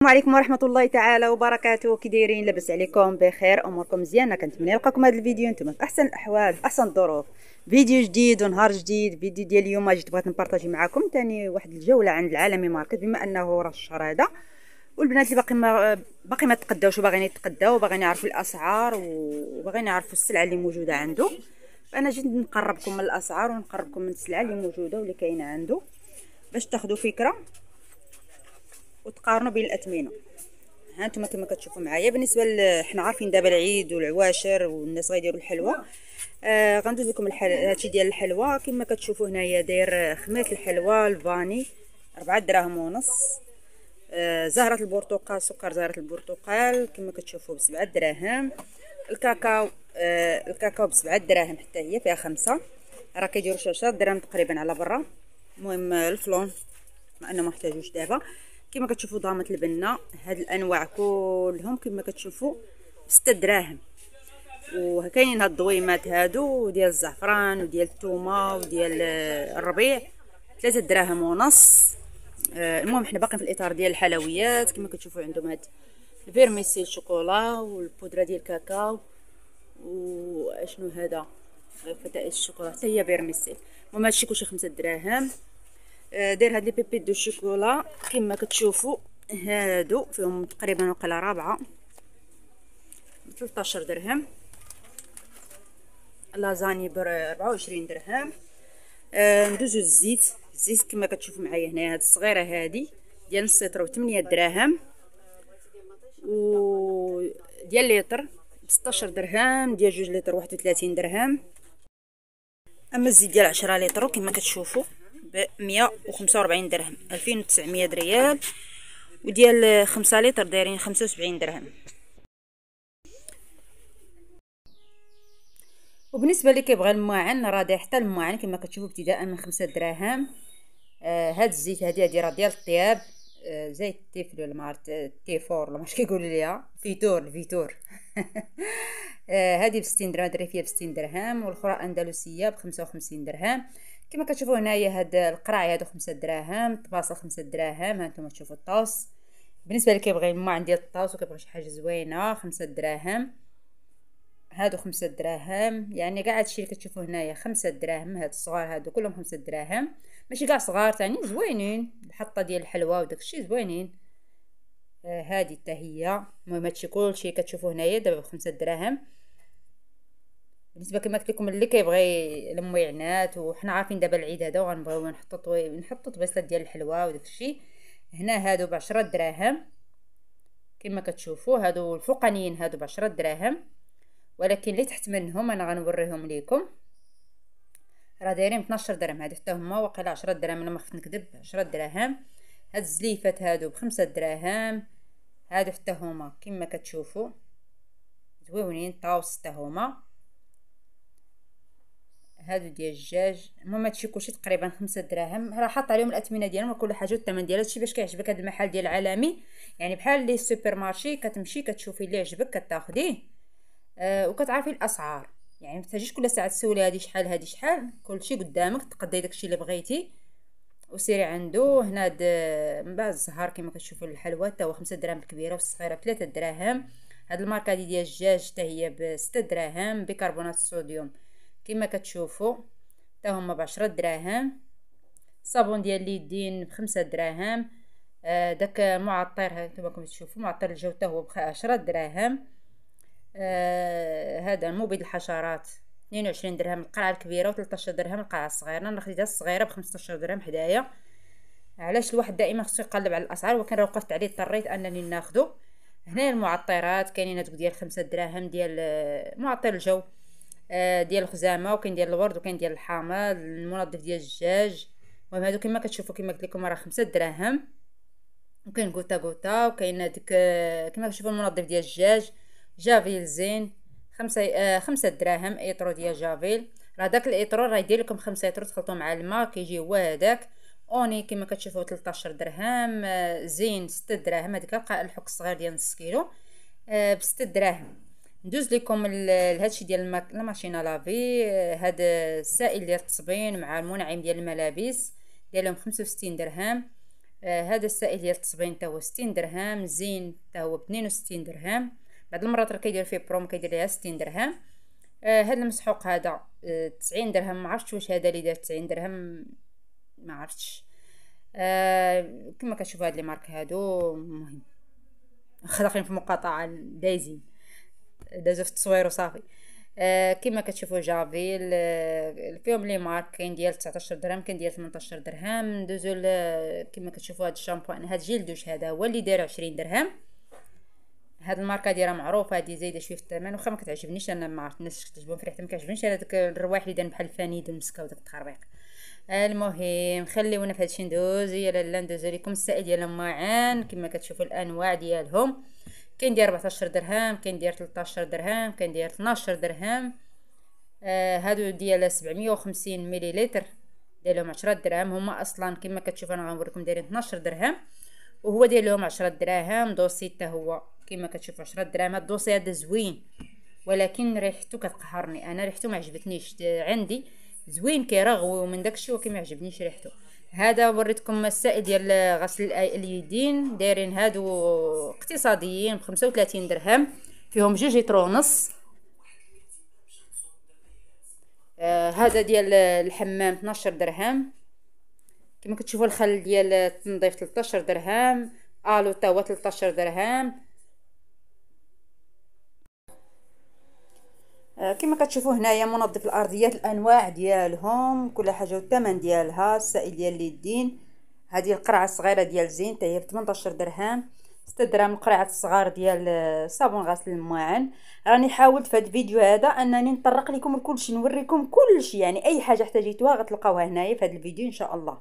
السلام عليكم ورحمه الله تعالى وبركاته. كي دايرين؟ لاباس عليكم؟ بخير؟ اموركم مزيانه؟ كنتمنى نلقاكم هذا الفيديو نتوما في احسن الاحوال في احسن الظروف. فيديو جديد ونهار جديد. فيديو ديال اليوم جيت بغيت نبارطاجي معكم ثاني واحد الجوله عند العالمي ماركت، بما انه راه الشهر هذا والبنات اللي باقي ما تقداوش وباغيين يتقداو وباغيين يعرفوا الاسعار وباغيين يعرفوا السلعه اللي موجوده عنده. فانا جيت نقربكم من الاسعار ونقربكم من السلعه اللي موجوده واللي كاينه عنده باش تاخذوا فكره وتقارنوا بين الاثمنه. ها انتم كما كتشوفوا معايا. بالنسبه حنا عارفين دابا العيد والعواشر والناس غيديروا الحلوى. غندوز لكم هادشي ديال الحلوى. كما كتشوفوا هنايا داير خميره الحلوى الفاني 4 دراهم ونص. زهره البرتقال، سكر زهره البرتقال كما كتشوفوا ب7 دراهم. الكاكاو الكاكاو ب7 دراهم حتى هي فيها 5. راه كيديروا 10 دراهم تقريبا على برا. المهم الفلون مع انه ما محتاجوش دابا. كما كتشوفوا ضامه البنه هاد الانواع كلهم كما كتشوفوا ب6 دراهم. وكاينين هاد الضويمات هادو ديال الزعفران وديال الثومه وديال الربيع 3 دراهم ونص. المهم حنا باقيين في الاطار ديال الحلويات. كما كتشوفوا عندهم هاد الفيرميسيل شوكولا والبودره ديال الكاكاو واشنو هذا فتائس الشوكولا حتى هي فيرميسيل. المهم هادشي كلشي 5 دراهم. داير هاد لي بيبيت دو شوكولا كما كتشوفوا هادو فيهم تقريبا وقيله رابعه ب 13 درهم. لازاني ب 24 درهم. ندوزو الزيت كما كتشوفوا معايا هنا هاد الصغيره هادي ديال نص لتر ب 8 دراهم. و ديال لتر ب 16 درهم. ديال 2 لتر 31 درهم. اما الزيت ديال 10 لتر كما كتشوفوا ب 145 درهم 2900 ريال. وديال 5 لتر دايرين 75 درهم. وبالنسبه اللي كيبغي الماعن راه داير حتى الماعن كما كتشوفوا ابتداء من 5 دراهم. هاد الزيت هادي راه ديال الطياب. زيت التيفل ولا ما عرفت التيفور ولا ماش كيقولوا ليها الفيتور هذه ب 60 درهم. دري فيها ب 60 درهم. والاخرى اندلسيه ب 55 درهم. كما كتشوفوا هنايا هاد القراع هادو 5 دراهم. الطباصه 5 دراهم. ها انتم تشوفوا الطاس. بالنسبه اللي كيبغي الماعن ديال الطاس وكيبغي شي حاجه زوينه 5 دراهم. هادو 5 دراهم. يعني كاع هادشي اللي كتشوفوا هنايا 5 دراهم. هاد الصغار هادو كلهم 5 دراهم. ماشي كاع صغار ثاني زوينين. الحطه ديال الحلوى وداك الشيء زوينين. هادي حتى هي. المهم هادشي كلشي كتشوفوا هنايا دابا ب5 دراهم. بالنسبه كما قلت لكم اللي كيبغي المويعنات وحنا عارفين دابا العيد هذا وغنبغيو نحطوا طبيصات ديال الحلوى وداك الشيء. هنا هادو ب10 دراهم. كما كتشوفوا هادو الفوقانيين هادو ب10 دراهم. ولكن اللي تحت منهم انا غنوريهم لكم راه دايرين 12 درهم. هادو حتى هما واقيلا 10 دراهم انا ما خفت نكذب 10 دراهم. هاد الزليفات هادو ب5 دراهم. هادو حتى هما كما كتشوفوا زويونين طاوس حتى هما. هادو ديال الدجاج. المهم هادشي كلشي تقريبا 5 دراهم. راه حاط عليهم الاثمنه ديالهم وكل حاجه والثمن ديالها. هادشي باش كيعجبك هاد المحل ديال العالمي. يعني بحال لي سوبر مارشي كتمشي كتشوفي اللي عجبك كتاخديه. وكتعرفي الاسعار. يعني ما تجيش كل ساعه تسولي هذه شحال هذه شحال. كلشي قدامك تقداي داكشي اللي بغيتي وسيري عنده. هنا من بعد الزهر كما كتشوفوا الحلوى حتى هو 5 دراهم الكبيره والصغيره ب 3 دراهم. هاد الماركه ديال الدجاج حتى هي ب 6 دراهم بيكربونات الصوديوم كما كتشوفوا حتى هما ب 10 دراهم. الصابون ديال اليدين ب 5 دراهم. داك معطر هانتوما كتشوفوا معطر الجو حتى هو ب 10 دراهم. هذا مبيد الحشرات 22 درهم القرعه الكبيره و13 درهم القرعه الصغيره. انا خديتها الصغيره ب 15 درهم حدايا. علاش الواحد دائما خصو يقلب على الاسعار ولكن راه وقفت عليه اضطريت انني ناخذه. هنا المعطرات كاينين هذوك ديال 5 دراهم ديال معطر الجو ديال الخزامه وكاين ديال الورد وكاين ديال الحامض المنظف ديال الدجاج. المهم هادو كما كتشوفوا كما قلت لكم راه 5 دراهم. وكاين غوتا وكاين هذيك كما كتشوفوا المنظف ديال الدجاج جافيل زين 5 دراهم. ايطرو ديال جافيل راه داك الايطرو راه يدير لكم 5 ايطرو تخلطوا مع الماء كيجي هو هذاك. اوني كما كتشوفوا 13 درهم. زين 6 دراهم. هذيك الحك الصغير ديال نص كيلو ب 6 دراهم. ندوز لكم لهادشي ديال لا ماشينا لافي. هذا السائل ديال التصبين مع المنعم ديال الملابس ديالهم 65 درهم. هذا السائل ديال التصبين تا هو 60 درهم، زين تا هو ب 62 درهم. بعض المرات راه كيدير فيه بروم كيدير ليها 60 درهم. هذا المسحوق هذا 90 درهم. ما عرفتش واش هذا اللي دار 90 درهم، ما عرفتش. كما كتشوفوا هاد لي مارك هادو مهم خلاقين في مقاطعه دايزين دازو في التصوير وصافي. كما كتشوفوا جافيل فيهم لي مارك، كاين ديال 19 درهم، كاين ديال 18 درهم. ندوزو كما كتشوفوا هاد الشامبوان، هاد جيل دوش هذا هو اللي داير 20 درهم. هاد الماركه دي راه معروفه، هادي زايده شويه في الثمن، واخا ما كتعجبنيش انا، ما عرفت الناس كتعجبهم في ريحتها، ما كتعجبنيش انا داك الروايح اللي داير بحال الفانيد والمسكه وداك التخربيق. المهم خليونا في هادشي ندوز يا لاله. ندوزو لكم السائل ديال الماعن. كما كتشوفوا الانواع ديالهم، كاين ديال 14 درهم، كاين ديال 13 درهم، كاين ديال 12 درهم. هادو ديال 750 مليلتر دايرهم 10 درهم. هما اصلا كما كتشوفوا انا غنوريكم دايرين 12 درهم، وهو داير لهم 10 دراهم. دوسي حتى هو كما كتشوفوا 10 دراهم. هاد الدوسي هذا زوين، ولكن ريحته كتقهرني انا، ريحته ما عجبتنيش. عندي زوين كيرغوي ومن داكشي، ولكن ما عجبنيش ريحته. هذا وريتكم السائل ديال غسل اليدين، دايرين هادو اقتصاديين ب 35 درهم، فيهم 2 لتر ونص. هذا ديال الحمام 12 درهم. كما كتشوفوا الخل ديال التنظيف 13 درهم. الو تا هو 13 درهم. كما كتشوفوا هنايا منظف الارضيات، الانواع ديالهم كل حاجه والثمن ديالها. السائل ديال اليدين، هذه القرعه الصغيره ديال زين تا هي ب 18 درهم. 6 دراهم القرعه الصغار ديال صابون غسل المواعن. راني حاولت في هذا الفيديو هذا انني نطرق لكم لكلشي، نوريكم كلشي، يعني اي حاجه احتاجيتوها غتلقاوها هنايا في هذا الفيديو ان شاء الله.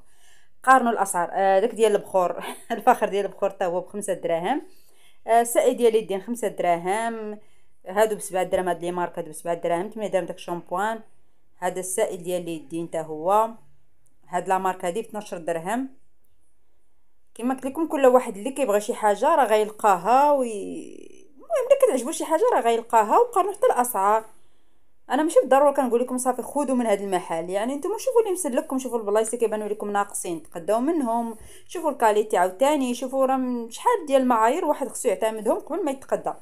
قارنوا الاسعار. داك ديال البخور الفاخر ديال البخور تا هو ب5 دراهم. السائل ديال اليدين 5 دراهم. هادو ب7 دراهم. هاد لي مارك هادو ب7 دراهم. 8 دراهم داك الشامبوان. هذا السائل ديال اليدين تا هو، هاد لا مارك هادي ب 12 درهم. كما قلت لكم كل واحد اللي كيبغي شي حاجه راه غيلقاها المهم اللي كتعجبو شي حاجه راه غيلقاها. وقارنوا حتى الاسعار. انا ماشي بالضروره كنقول لكم صافي خذوا من هذا المحل، يعني نتوما شوفوا اللي مسلككم، شوفوا البلايص اللي كيبانوا لكم ناقصين تقداو منهم، شوفوا الكاليتي عاوتاني، شوفوا راه شحال ديال المعايير واحد خصو يعتمدهم قبل ما يتقدى.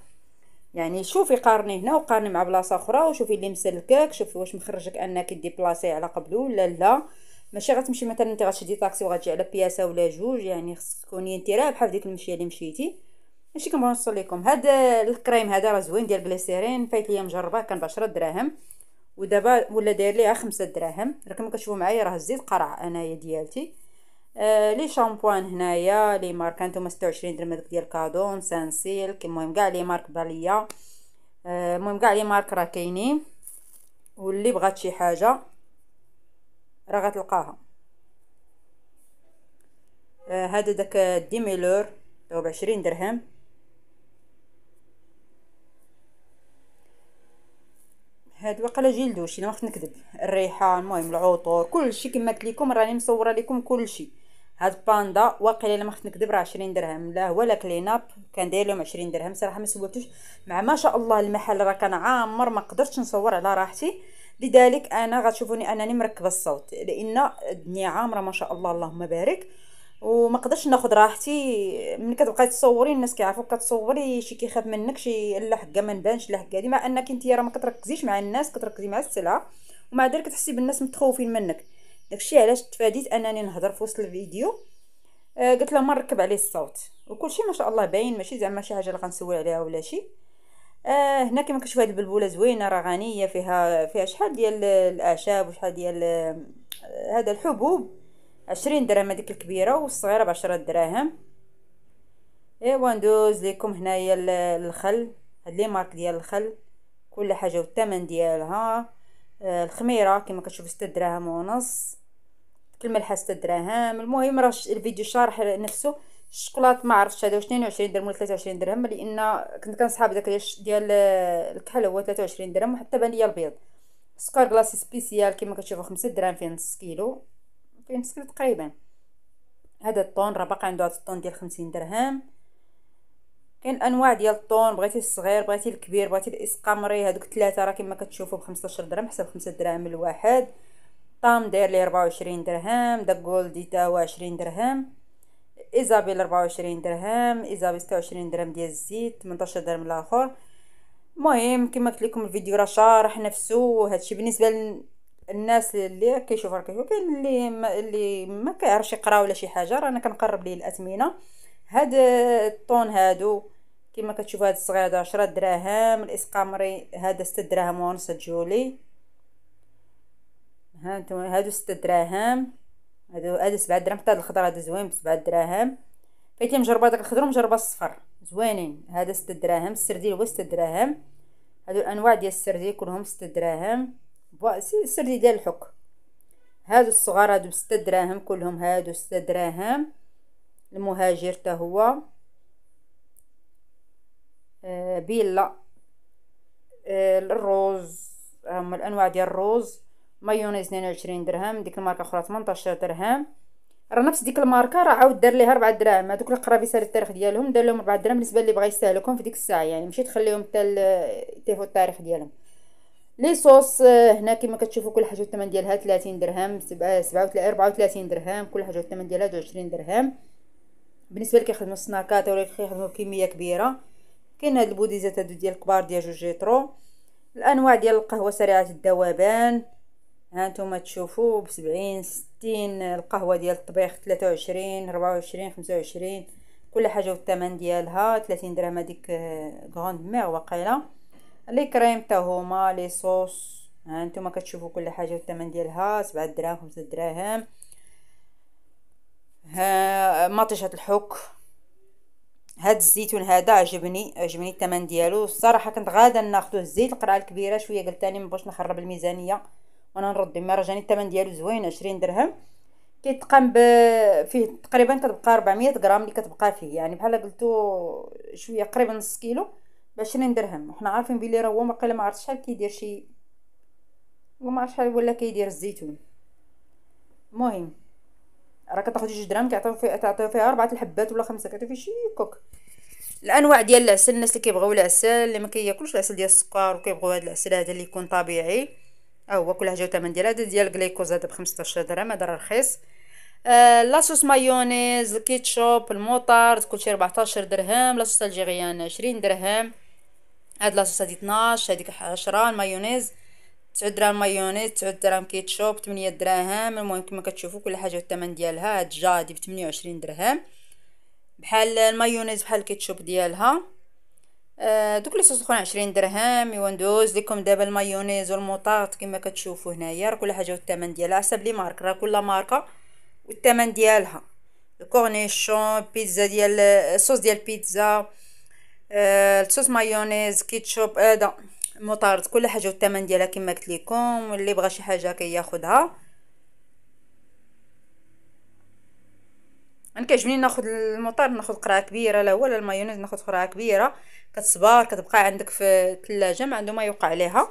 يعني شوفي قارني هنا وقارني مع بلاصه اخرى، وشوفي اللي مسلكك، شوفي واش مخرجك انك ديبلاصي على قبلو ولا لا. ماشي غتمشي مثلا انت غتشدي طاكسي وغتجي على بياسه ولا جوج، يعني خصك تكوني انت رابحه في ديك المشيه اللي مشيتي. ماشي كنبغي نوصل لكم. هذا الكريم هذا راه زوين ديال غليسيرين، فايت ليا مجربه، كان ب 10 دراهم ودابا ولا داير ليها 5 دراهم. راه كما كتشوفوا معايا راه زيد قرع انايا ديالتي. لي شامبوان هنايا لي مارك نتوما 26 درهم. داك ديال كادون سانسيلك، المهم كاع لي مارك باليا. المهم كاع لي مارك راه كاينين، واللي بغات شي حاجه راه غتلقاها. هذا داك ديميلور هو ب 20 درهم. هاد وقيلا جلدوشي الا ما خفت نكذب. الريحه، المهم العطور، كلشي كما قلت لكم راني مصوره لكم كلشي. هاد باندا واقيلا الا ما خفت نكذب راه 20 درهم. لا هو لا كليناب كان داير لهم 20 درهم. صراحه ما سولتوش، مع ما شاء الله المحل راه كان عامر، ما قدرتش نصور على راحتي، لذلك انا غتشوفوني انني مركبه الصوت، لان الدنيا عامره ما شاء الله اللهم بارك، وما قدرتش ناخذ راحتي. ملي كتبقاي تصوري الناس كيعرفوك كتصوري، شي كيخاف منك، شي لا حكا ما نبانش لا حكا هادي، مع انك انت راه ما كتركزيش مع الناس، كتركزي مع السلعه، ومع ذلك كتحسي بالناس متخوفين منك. داكشي علاش تفاديت انني نهضر في وسط الفيديو. قلت لهم نركب عليه الصوت، وكلشي ما شاء الله باين، ماشي زعما شي حاجه اللي غنسول عليها ولا شي. هنا كما كتشوفوا هاد البلبوله زوينه، راه غنيه، فيها شحال ديال الاعشاب وشحال ديال هذا الحبوب. 20 درهم هذيك الكبيره، والصغيره ب10 دراهم. ايوا ندوز لكم هنايا الخل. هاد لي مارك ديال الخل كل حاجه والثمن ديالها. الخميره كما كتشوفوا 6 دراهم ونص. الملحه 6 دراهم. المهم راه الفيديو شارح نفسه. الشوكولات ما عرفتش هذا واش 22 درهم ولا 23 درهم، لان كنت كنصحاب داك ديال الكحل هو 23 درهم، وحتى بان ليا البيض. سكر كلاصي سبيسيال كما كتشوفوا 5 دراهم، فيه نص كيلو، فيه نص كيلو تقريبا. هذا الطون راه باقي عنده هذا الطون ديال 50 درهم. كاين انواع ديال الطون، بغيتي الصغير بغيتي الكبير بغيتي الاسقمري، هذوك ثلاثه راه كما كتشوفوا ب 15 درهم، حسب 5 دراهم الواحد. طام داير لي 24 درهم. داك جولدي تا هو 20 درهم. ايزابيل 24 درهم، ايزابيل 26 درهم ديال الزيت، 18 درهم الاخر. المهم كما قلت لكم الفيديو راه شارح نفسه. هادشي بالنسبه للناس اللي كيشوفوا كاين اللي ما كيعرفش يقرا ولا شي حاجه، رانا كنقرب ليه الاثمنه. هاد الطون هادو كما كتشوفوا، هاد الصغير هذا 10 دراهم، الاسقمري هذا 6 دراهم ونص جولي. ها انتم هادو 6 دراهم، هادو 7 دراهم. حتى هاد الخضر هذا زوين ب 7 دراهم. فايتي مجربه داك الخضر ومجربه الصفر زوينين. هذا 6 دراهم. السرديل هو 6 دراهم. هادو الانواع ديال السرديل كلهم 6 دراهم. السرديل ديال الحك. هادو الصغار هادو 6 دراهم كلهم، هادو 6 دراهم. المهاجر تا هو بيلا. الروز هما الانواع ديال الروز. مايونيز 22 درهم. ديك الماركه اخرى 18 درهم. راه نفس ديك الماركه راه عاود دار ليها 4 دراهم. هذوك القرابيس التاريخ ديالهم دار لهم 4 دراهم بالنسبه اللي بغى يستهلكهم في ديك الساعه، يعني ماشي تخليهم حتى يتيفوا التاريخ ديالهم. لي صوص هنا كما كتشوفوا كل حاجه الثمن ديالها 30 درهم، 34 درهم كل حاجه الثمن ديالها 20 درهم. بالنسبه اللي كيخدموا السناكات ولا كيخدموا بكميه كبيره، كاين هاد البوديزات هادو ديال الكبار ديال جوجيترو. الانواع ديال القهوه سريعه الذوبان ها نتوما تشوفوا ب70 60. القهوه ديال الطبيخ 23 24 25 كل حاجه والثمن ديالها 30 درهم. هذيك غراند مير وقيله. لي كريم تا هما لي صوص ها نتوما كتشوفوا كل حاجه والثمن ديالها 7 دراهم 5 دراهم. ها مطيشه الحك. هاد الزيتون هذا عجبني الثمن ديالو الصراحه. كنت غادا ناخذه الزيت القرعه الكبيره شويه، قلت ثاني ما بغيتش نخرب الميزانيه وانا نرد. ما راه جاني الثمن ديالو زوين 20 درهم. كيتقام فيه تقريبا كتبقى 400 غرام اللي كتبقى فيه، يعني بحال قلتو شويه قريبا نص كيلو ب 20 درهم. وحنا عارفين بلي راه هو واقيلا ما عرفتش شحال كيدير شي، وما عرفتش شحال ولا كيدير الزيتون. المهم راه كتاخذ 2 درهم كيعطيو فيها 4 الحبات ولا 5، كيعطيو فيه شي كوك. الانواع ديال العسل، الناس اللي كيبغيو العسل اللي ما كياكلوش العسل ديال السكر وكيبغيو هذا العسل هذا اللي يكون طبيعي، هو كل حاجه وثمن ديالها. هذا ديال الجليكوز هذا ب 15 درهم، هذا راه رخيص. لاصوص مايونيز، الكيتشوب، الموطارد كلشي 14 درهم. لاصوص الجيريان 20 درهم. هاد لاصوص هادي 12، هذيك 10. المايونيز 9 دراهم مايونيز، 9 دراهم كيتشوب، 8 دراهم. المهم كما كتشوفوا كل حاجه والثمن ديالها. هاد الجا هادي ب 28 درهم بحال المايونيز بحال الكيتشوب ديالها. دوك لي صوص الاخرين 20 درهم. ايوا ندوز لكم دابا المايونيز والموطارد كما كتشوفوا هنايا، راه كل حاجه والثمن ديالها حسب لي مارك، راه كل ماركه والثمن ديالها. الكورنيشون، بيتزا ديال الصوص ديال البيتزا، الصوص مايونيز، كيتشوب، هذا الموطارد كل حاجه والثمن ديالها كما قلت لكم. اللي بغى شي حاجه كياخذها. انا كيعجبني ناخذ المطار ناخذ قرعه كبيره، لا ولا المايونيز ناخذ قرعه كبيره كتصبر كتبقى عندك في الثلاجه ما عنده ما يوقع عليها.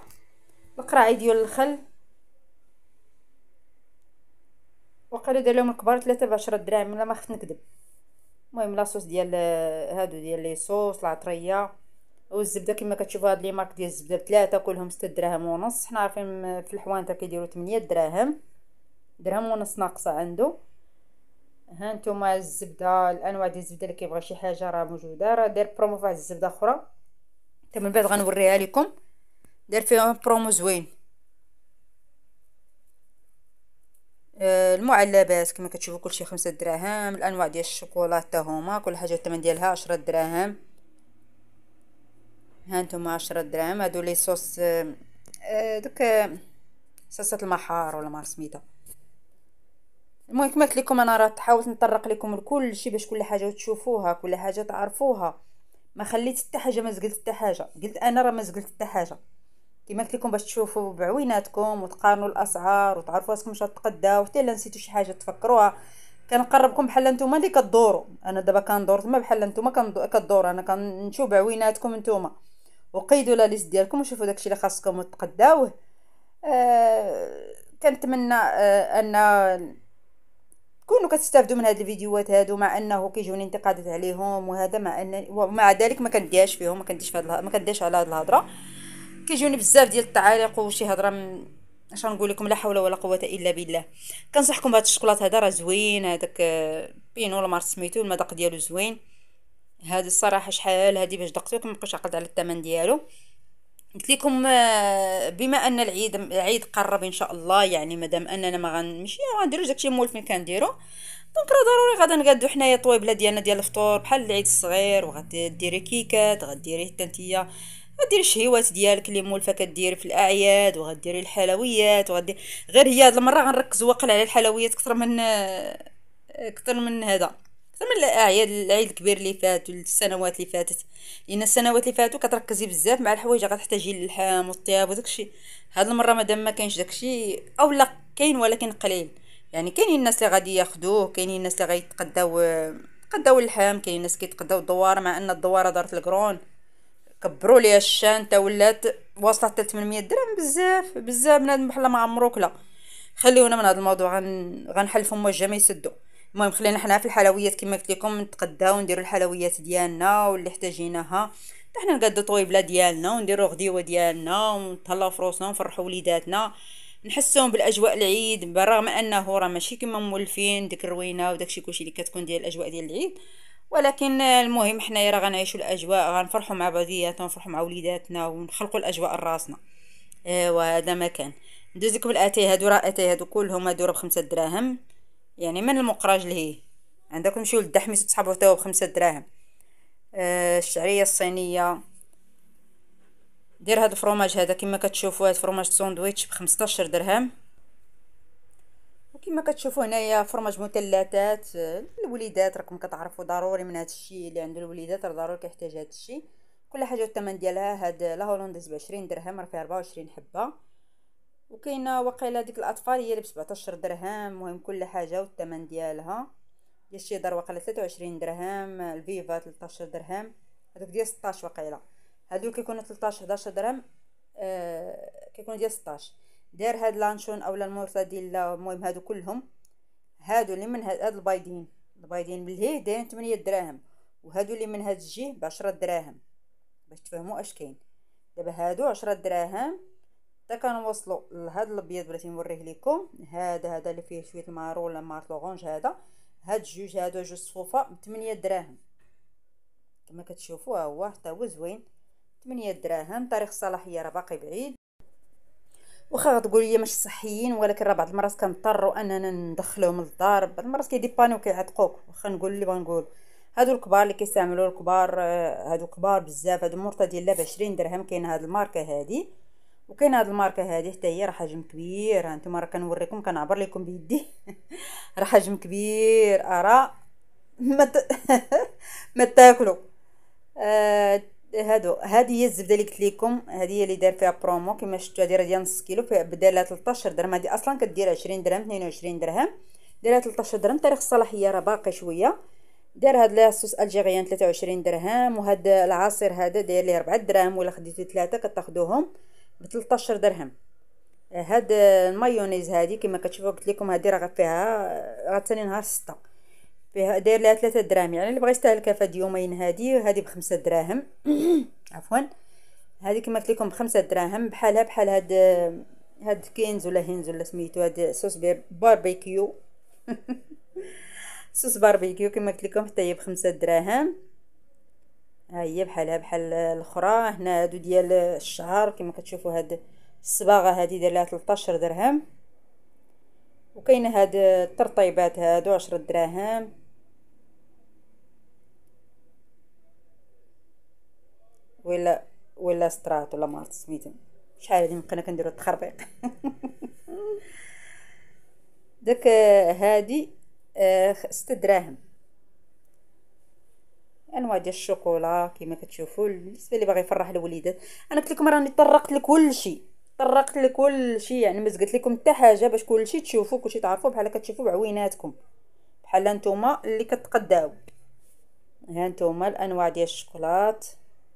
القرعه ديال الخل وقيلا دار لهم الكبار 3 ب 10 دراهم ولا ما خفت نكذب. المهم لاصوص ديال هادو ديال لي صوص العطريه والزبده كما كتشوفوا. هاد لي مارك ديال الزبده بثلاثه كلهم 6 دراهم ونص. حنا عارفين في الحوانت كيديروا 8 دراهم، درهم ونص ناقصه عنده. ها نتوما الزبده، الانواع ديال الزبده اللي كيبغي شي حاجه راه موجوده. راه داير برومو فواحد الزبده اخرى حتى من بعد غنوريها لكم، داير فيها برومو زوين. المعلبات كما كتشوفوا كلشي 5 دراهم. الانواع ديال الشوكولات حتى هما كل حاجه الثمن ديالها 10 دراهم. ها نتوما 10 دراهم. هادو لي صوص دوك صوصات المحار ولا ما سميتها. المهم كما قلت لكم انا راه حاولت نطرق لكم لكل شيء باش كل حاجه تشوفوها، كل حاجه تعرفوها. ما خليت حتى حاجه ما زقلت حتى حاجه. قلت انا راه ما زقلت حتى حاجه كما قلت لكم باش تشوفوا بعويناتكم وتقارنوا الاسعار وتعرفوا راسكم واش غتقداو. حتى الا نسيتوا شي حاجه تفكروها. كنقربكم بحال نتوما اللي كدوروا. انا دابا كندور تما بحال نتوما كدوروا. انا كنشوف بعويناتكم نتوما وقيدوا لا ليست ديالكم وشوفوا داكشي اللي خاصكم تقداوه. كنتمنى ان كونوا كتستافدوا من هاد الفيديوهات هادو، مع انه كيجوني انتقادات عليهم وهذا، مع ان ومع ذلك ما كنديهاش فيهم، ما كنديش في هاد ما كنديش على هاد الهضره. كيجوني بزاف ديال التعاليق وشي هضره اش غنقول لكم، لا حول ولا قوه الا بالله. كنصحكم بهاد الشوكولات هذا راه زوين. هذاك بينو ولا مارت سميتو، المذاق ديالو زوين. هذا الصراحه شحال هذه باش دقتو كنبقاش عقد على الثمن ديالو. قلت لكم بما ان العيد قرب ان شاء الله، يعني مادام اننا ما غنمشي غنديرو داكشي مولفين كنديرو، دونك راه ضروري غادا نقادو حنايا الطويبله ديالنا ديال الفطور بحال العيد الصغير، وغديري كيكات، غديري حتى نتيا غديري الشهيوات ديالك اللي مولفه كديري في الاعياد، وغديري الحلويات غير هي هاد المره غنركز واقل على الحلويات اكثر من هذا، اكثر من الاعياد، العيد الكبير اللي فات والسنوات اللي فاتت، لان السنوات اللي فاتوا كتركزي بزاف مع الحوايج غتحتاجي اللحام والطياب وداكشي. هاد المره مادام ما كاينش داكشي، او لا كاين ولكن قليل، يعني كاينين الناس اللي غادي ياخذوه، كاينين الناس اللي غيتقداو اللحام، كاينين الناس كيتقداو الدواره، مع ان الدواره دارت القرون كبروا ليها الشانته ولات واصله حتى 800 درهم، بزاف بزاف بنادم بحال ما عمرو كلا. خليونا من هذا الموضوع، غنحلفهم وجه ما يسدوا. المهم خلينا حنا في الحلويات كما قلت لكم، نتقداو نديروا الحلويات ديالنا واللي احتاجيناها، حنا نقادو طويبله ديالنا ونديروا غديوه ديالنا ونتهلاو في روسنا ونفرحوا وليداتنا، نحسهم بالاجواء العيد، بالرغم انه راه ماشي كما مولفين ديك الروينه وداكشي كلشي اللي كتكون ديال الاجواء ديال العيد، ولكن المهم حنايا راه غنعيشوا الاجواء، غنفرحوا مع بعضياتنا ونفرحوا مع وليداتنا ونخلقوا الاجواء لراسنا. وهذا ما كان. ندوز لكم الاتاي هادو، راه اتاي هادو كلهم هادو راه ب5 دراهم، يعني من المقراج لهيه عندكم تمشيو للدحميس وتسحبوا حتى هو ب5 دراهم. الشعريه الصينيه، دير هاد الفرomاج هذا كما كتشوفوا، هاد فرomاج ساندويتش ب15 درهم. وكما كتشوفوا هنايا فرماج مثلثات الوليدات، راكم كتعرفوا ضروري من هذا الشيء اللي عند الوليدات راه ضروري كيحتاج هذا الشيء. كل حاجه والثمن ديالها. هاد لا هولنديز ب20 درهم، راه فيها 24 حبه. وكاينه واقيلا ديك الاطفال هي اللي ب17 درهم. المهم كل حاجه والثمن ديالها. ديال الشيدر واقيلا 23 درهم، الفيفا 13 درهم، هذوك ديال 16 واقيلا، هادو كيكونوا 13 11 درهم، كيكونوا ديال 16. داير هاد لانشون اولا المورتاديلا، المهم هادو كلهم، هادو اللي من هاد البايدين بالهي دايرين 8 دراهم، وهادو اللي من هاد الجهه ب10 دراهم، باش تفهموا اش كاين. دابا هادو 10 دراهم حتى كنوصلوا لهاد الابيض بغيت نوريه لكم. هذا اللي فيه شويه المارو ولا مارط لورانج، هاد جوج، هادو جوج صفوفه ب8 دراهم كما كتشوفوا. ها هو حتى هو زوين، 8 دراهم. تاريخ الصلاحيه راه باقي بعيد، واخا غتقول لي مش صحيين، ولكن راه بعض المرات كنضطروا اننا ندخلوهم للدار، بعض المرات كيديبانيو كيعتقوك، واخا نقول اللي بغنقول. هادو الكبار اللي كيستعملوا الكبار، هادو كبار بزاف. هادو مرتديلا ب20 درهم. كاين هاد الماركه هادي، وكاين هاد الماركه هادي حتى هي راه حجم كبير. هانتوما راه كنوريكم، كنعبر لكم بيدي راه حجم كبير، ارى ما تاكلوا. هذه هي الزبده اللي قلت لكم، هذه هي اللي دار فيها برومو كما شفتوا. هذه راه ديال نص كيلو، فيها بدالها 13 درهم. هذه اصلا كدير 20 درهم 22 درهم، دايرها 13 درهم. تاريخ الصلاحيه راه باقي شويه. دار هاد لاصوص الجيريان 23 درهم، وهاد العصير هذا داير ليه 4 دراهم، ولا خديتو 3 كتاخذوهم ب 13 درهم. هاد المايونيز هذه كما كتشوفوا قلت لكم، هذه راه فيها غتسالي نهار 6، فيها داير لها 3 دراهم، يعني اللي بغى يستهلكها في هاد يومين هذه ب5 دراهم عفوا. هذه كما قلت لكم ب5 دراهم، بحال هاد كينز ولا هينز ولا سميتو، هاد صوص باربيكيو صوص باربيكيو كما قلت لكم حتى هي ب5 دراهم. ها هي بحال الاخرى. هنا هادو ديال الشعر كما كتشوفوا، هاد الصباغه هذه داير لها 13 درهم. وكاين هاد الترطيبات هادو 10 دراهم. ولا سترات ولا مارت سميتهم، شحال هادي بقينا كنديروا التخربيق داك هادي 6 دراهم. انواع ديال الشوكولا كما كتشوفوا، بالنسبه اللي باغي يفرح الوليدات. انا قلت لكم راني طرقت لكل شيء، يعني ما قلت لكم حتى حاجه باش كل شيء تشوفوا، كل شيء تعرفوا، بحال كتشوفوا بعويناتكم، بحال نتوما اللي كتقداو. ها نتوما الانواع ديال الشوكولات،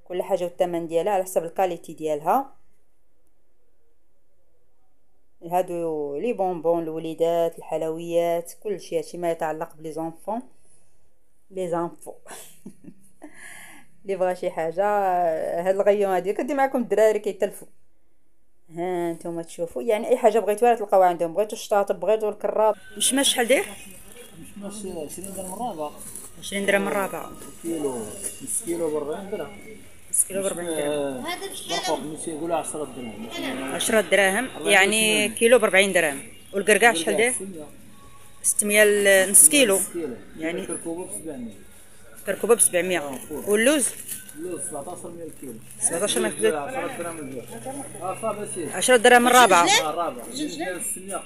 كل حاجه والثمن ديالها على حسب الكاليتي ديالها. هادو لي بونبون الوليدات، الحلويات، كل شيء، هادشي ما يتعلق بلي زونفون اللي بغى شي حاجه. هاد الغيوم هادي كدي معكم الدراري كيتلفوا. ها نتوما تشوفوا، يعني اي حاجه بغيتوها تلقاوها عندهم. بغيتو الشطاطب، بغيتو الكراط، مش شحال داير ماشي 20 درهم الرابع. 20 درهم الرابع. كيلو نص كيلو ب 40 درهم. نص كيلو ب 40 درهم. برقوق ماشي يقولوا 10 درهم. 10 دراهم يعني كيلو ب 40 درهم. والقرقاع شحال داير؟ 600 نص كيلو. يعني كركوبه ب 700. كركوبه ب 700. واللوز؟ اللوز 17 الكيلو. 17 كيلو. 10 درهم البيع. صافي سير. 10 دراهم الرابعه. الرابع. 600.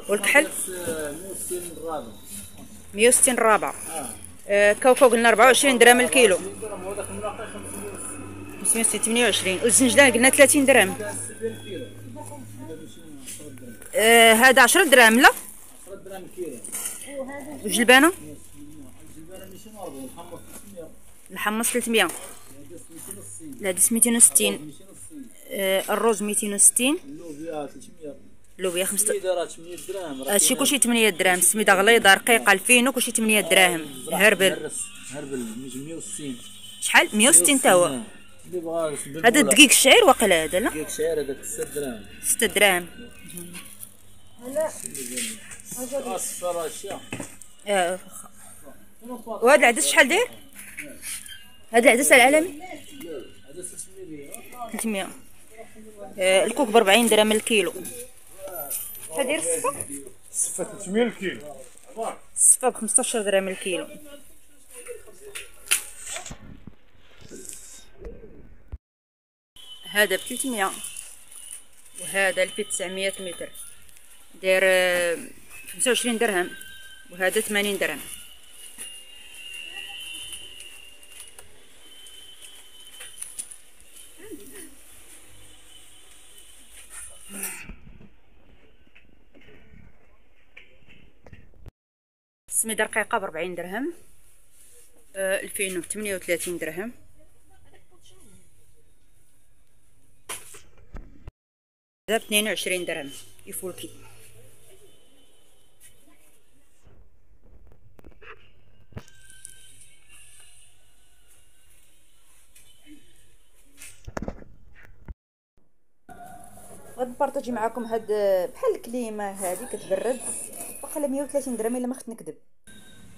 والكحل؟ 160 الرابع. 160 الرابعه. كاوكاو قلنا 24 درهم الكيلو. 528. والزنجلان قلنا 30 درهم. هذا 10 دراهم لا؟ 10 درهم الكيلو. والجلبانه؟ الجلبانه 240. الحمص 300. العدس 260. الرز 260. اللوبيا 300. اللوبيا 5 درهم 8 درهم. هادشي كلشي 8 دراهم. السميده غليظه رقيقه الفينو كلشي 8 دراهم. هربل 160. شحال؟ 160 تا هو. اللي بغا هذا الدقيق الشعير واقيلا هذا لا؟ دقيق شعير هذاك 6 دراهم. 6 دراهم. اصفر اشياء. وهذا العدس شحال داير؟ هذا العدس العالمي؟ هذا 300. الكوك ب 40 درهم الكيلو. شحال داير الصفا؟ الصفا 300 الكيلو. الصفا ب 15 درهم الكيلو. هذا ب 300. وهذا الفي 900 متر داير 25 درهم. وهذا 80 درهم. السميده رقيقه ب 40 درهم. الفينو ب 38 درهم. هذا ب 22 درهم يفولكي. غادي نبارطاجي معكم هاد بحال الكليمه هادي كتبرد واقيلا 130 درهم الا ما خفت نكذب.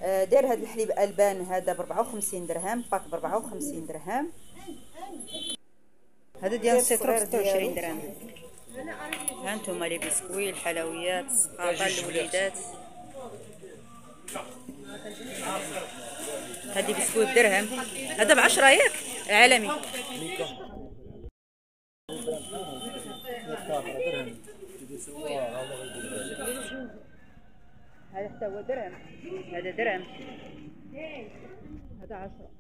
داير هاد الحليب البان هذا ب 54 درهم. باك ب 54 درهم. هذا ديال السيترو ب 26 درهم. ها انتم لي بسكوي الحلويات السقاطه للوليدات. هادي بسكوي بدرهم. هذا ب10 ياك عالمي. هذا حتى هو درهم. هذا درهم. هذا 10.